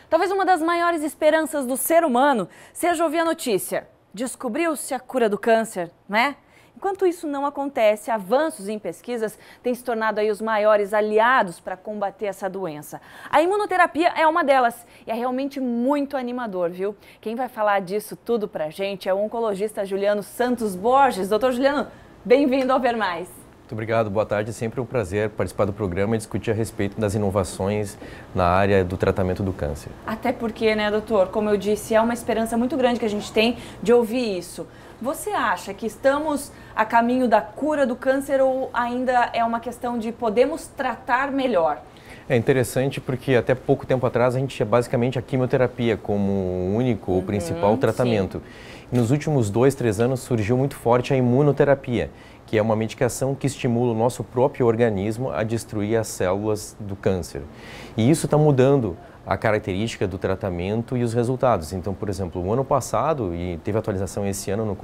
Talvez uma das maiores esperanças do ser humano seja ouvir a notícia: descobriu-se a cura do câncer, né? Enquanto isso não acontece, avanços em pesquisas têm se tornado aí os maiores aliados para combater essa doença. A imunoterapia é uma delas e é realmente muito animador, viu? Quem vai falar disso tudo pra gente é o oncologista Juliano Santos Borges. Doutor Juliano, bem-vindo ao Ver Mais. Muito obrigado, boa tarde. É sempre um prazer participar do programa e discutir a respeito das inovações na área do tratamento do câncer. Até porque, né, doutor, como eu disse, é uma esperança muito grande que a gente tem de ouvir isso. Você acha que estamos a caminho da cura do câncer ou ainda é uma questão de podemos tratar melhor? É interessante porque até pouco tempo atrás a gente tinha basicamente a quimioterapia como o único ou principal tratamento. E nos últimos 2, 3 anos surgiu muito forte a imunoterapia, que é uma medicação que estimula o nosso próprio organismo a destruir as células do câncer. E isso está mudando a característica do tratamento e os resultados. Então, por exemplo, o ano passado, e teve atualização esse ano no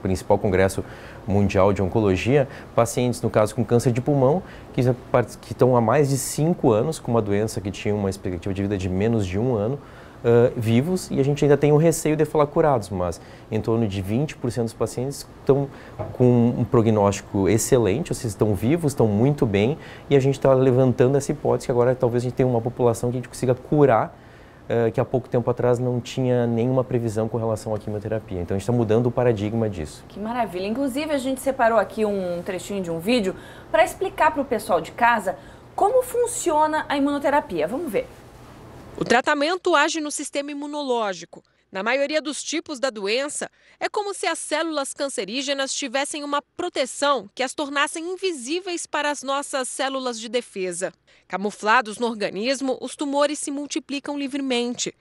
principal congresso mundial de oncologia, pacientes, no caso, com câncer de pulmão, que estão há mais de 5 anos com uma doença que tinha uma expectativa de vida de menos de 1 ano, vivos, e a gente ainda tem o receio de falar curados, mas em torno de 20% dos pacientes estão com um prognóstico excelente, ou seja, estão vivos, estão muito bem, e a gente está levantando essa hipótese que agora talvez a gente tenha uma população que a gente consiga curar, que há pouco tempo atrás não tinha nenhuma previsão com relação à quimioterapia. Então a gente está mudando o paradigma disso. Que maravilha! Inclusive a gente separou aqui um trechinho de um vídeo para explicar para o pessoal de casa como funciona a imunoterapia. Vamos ver. O tratamento age no sistema imunológico. Na maioria dos tipos da doença, é como se as células cancerígenas tivessem uma proteção que as tornassem invisíveis para as nossas células de defesa. Camuflados no organismo, os tumores se multiplicam livremente.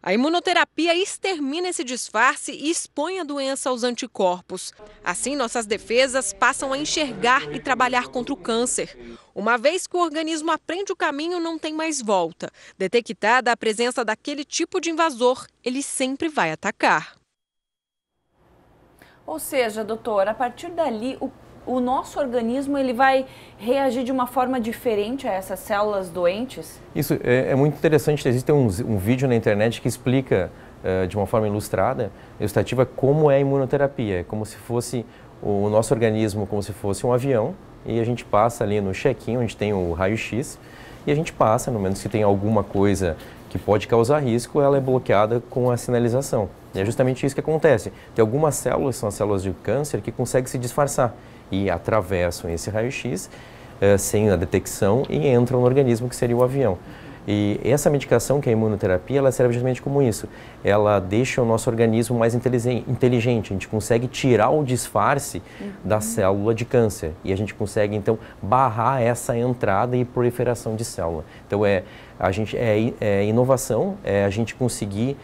A imunoterapia extermina esse disfarce e expõe a doença aos anticorpos. Assim, nossas defesas passam a enxergar e trabalhar contra o câncer. Uma vez que o organismo aprende o caminho, não tem mais volta. Detectada a presença daquele tipo de invasor, ele sempre vai atacar. Ou seja, doutor, a partir dali, o nosso organismo ele vai reagir de uma forma diferente a essas células doentes? Isso é muito interessante. Existe um vídeo na internet que explica de uma forma ilustrada, ilustrativa, como é a imunoterapia. É como se fosse o nosso organismo, como se fosse um avião, e a gente passa ali no check-in, onde tem o raio-x, e a gente passa, no menos que tem alguma coisa que pode causar risco, ela é bloqueada com a sinalização. E é justamente isso que acontece. Tem algumas células, são as células de câncer, que conseguem se disfarçar e atravessam esse raio-x sem a detecção e entram no organismo, que seria o avião. E essa medicação, que é a imunoterapia, ela serve justamente como isso. Ela deixa o nosso organismo mais inteligente. A gente consegue tirar o disfarce da célula de câncer. E a gente consegue, então, barrar essa entrada e proliferação de célula. Então, inovação, é a gente conseguir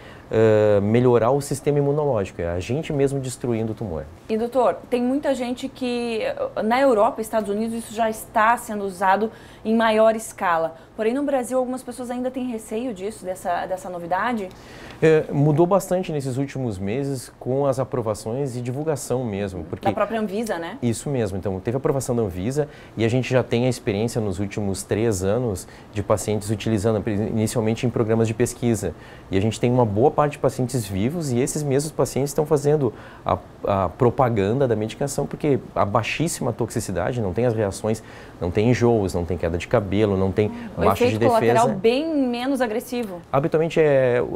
melhorar o sistema imunológico, é a gente mesmo destruindo o tumor. E doutor, tem muita gente que na Europa e Estados Unidos isso já está sendo usado em maior escala. Porém no Brasil algumas pessoas ainda têm receio disso, dessa novidade? Mudou bastante nesses últimos meses com as aprovações e divulgação mesmo. Porque da própria Anvisa, né? Isso mesmo. Então, teve a aprovação da Anvisa e a gente já tem a experiência nos últimos 3 anos de pacientes utilizando inicialmente em programas de pesquisa. E a gente tem uma boa parte de pacientes vivos e esses mesmos pacientes estão fazendo a propaganda da medicação porque a baixíssima toxicidade, não tem as reações, não tem enjoos, não tem queda de cabelo, não tem baixa de defesa. O efeito colateral bem menos agressivo. Habitualmente,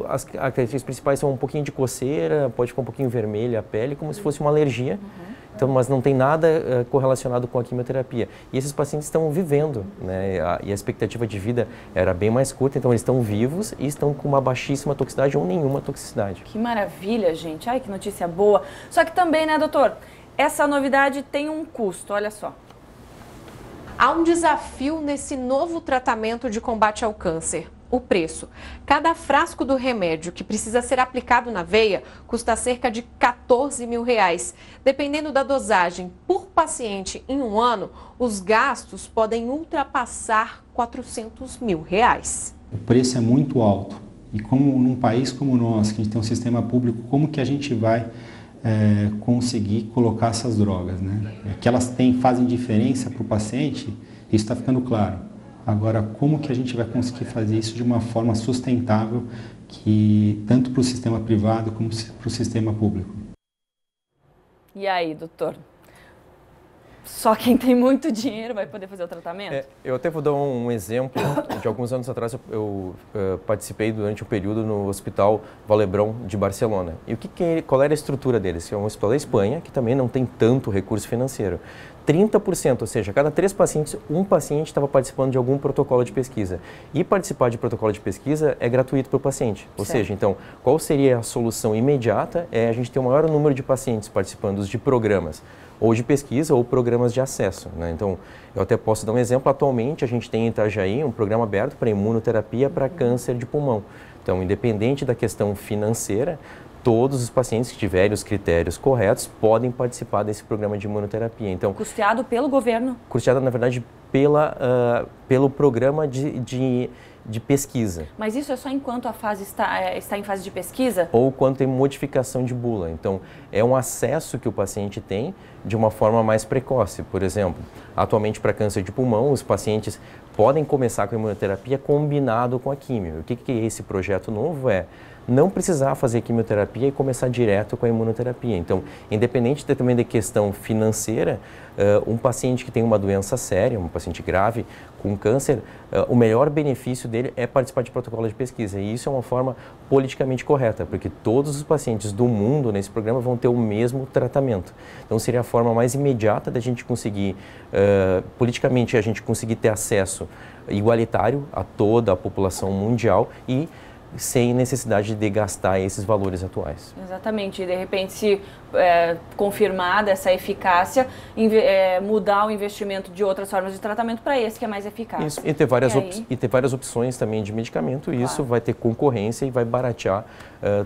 as características principais são um pouquinho de coceira, pode ficar um pouquinho vermelha a pele, como se fosse uma alergia. Então, mas não tem nada correlacionado com a quimioterapia. E esses pacientes estão vivendo, né? E a expectativa de vida era bem mais curta, então eles estão vivos e estão com uma baixíssima toxicidade ou nenhuma toxicidade. Que maravilha, gente. Ai, que notícia boa. Só que também, né, doutor, essa novidade tem um custo, olha só. Há um desafio nesse novo tratamento de combate ao câncer. O preço. Cada frasco do remédio que precisa ser aplicado na veia custa cerca de R$14 mil. Dependendo da dosagem por paciente em um ano, os gastos podem ultrapassar R$400 mil. O preço é muito alto. E como num país como o nosso, que a gente tem um sistema público, como que a gente vai conseguir colocar essas drogas, né? Que elas fazem diferença para o paciente, isso está ficando claro. Agora, como que a gente vai conseguir fazer isso de uma forma sustentável, que tanto para o sistema privado como para o sistema público? E aí, doutor? Só quem tem muito dinheiro vai poder fazer o tratamento? Eu até vou dar um exemplo. De alguns anos atrás eu participei durante um período no Hospital Vall-d'Hebron de Barcelona. E qual era a estrutura deles? É um hospital da Espanha, que também não tem tanto recurso financeiro. 30%, ou seja, a cada 3 pacientes, um paciente estava participando de algum protocolo de pesquisa. E participar de protocolo de pesquisa é gratuito para o paciente. Ou seja, então, qual seria a solução imediata? É a gente ter o maior número de pacientes participando de programas, ou de pesquisa, ou programas de acesso, né? Então, eu até posso dar um exemplo. Atualmente, a gente tem em Itajaí um programa aberto para imunoterapia para câncer de pulmão. Então, independente da questão financeira, todos os pacientes que tiverem os critérios corretos podem participar desse programa de imunoterapia. Então, custeado pelo governo? Custeado, na verdade, pelo programa de pesquisa. Mas isso é só enquanto a fase está em fase de pesquisa? Ou quando tem modificação de bula. Então, é um acesso que o paciente tem de uma forma mais precoce. Por exemplo, atualmente para câncer de pulmão, os pacientes podem começar com a imunoterapia combinado com a quimio. O que é esse projeto novo? Não precisar fazer quimioterapia e começar direto com a imunoterapia. Então, independente também da questão financeira, um paciente que tem uma doença séria, um paciente grave com câncer, o melhor benefício dele é participar de protocolo de pesquisa. E isso é uma forma politicamente correta, porque todos os pacientes do mundo nesse programa vão ter o mesmo tratamento. Então, seria a forma mais imediata da gente conseguir, politicamente, a gente conseguir ter acesso igualitário a toda a população mundial e sem necessidade de gastar esses valores atuais. Exatamente, e de repente, se confirmada essa eficácia, mudar o investimento de outras formas de tratamento para esse que é mais eficaz. Isso, e ter várias opções também de medicamento, e isso vai ter concorrência e vai baratear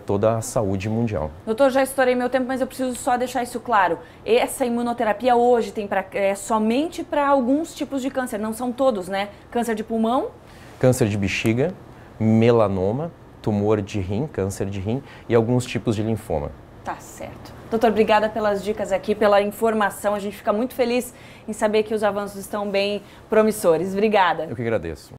toda a saúde mundial. Doutor, já estourei meu tempo, mas eu preciso só deixar isso claro. Essa imunoterapia hoje tem somente para alguns tipos de câncer, não são todos, né? Câncer de pulmão? Câncer de bexiga, melanoma, tumor de rim, câncer de rim e alguns tipos de linfoma. Tá certo. Doutor, obrigada pelas dicas aqui, pela informação. A gente fica muito feliz em saber que os avanços estão bem promissores. Obrigada. Eu que agradeço.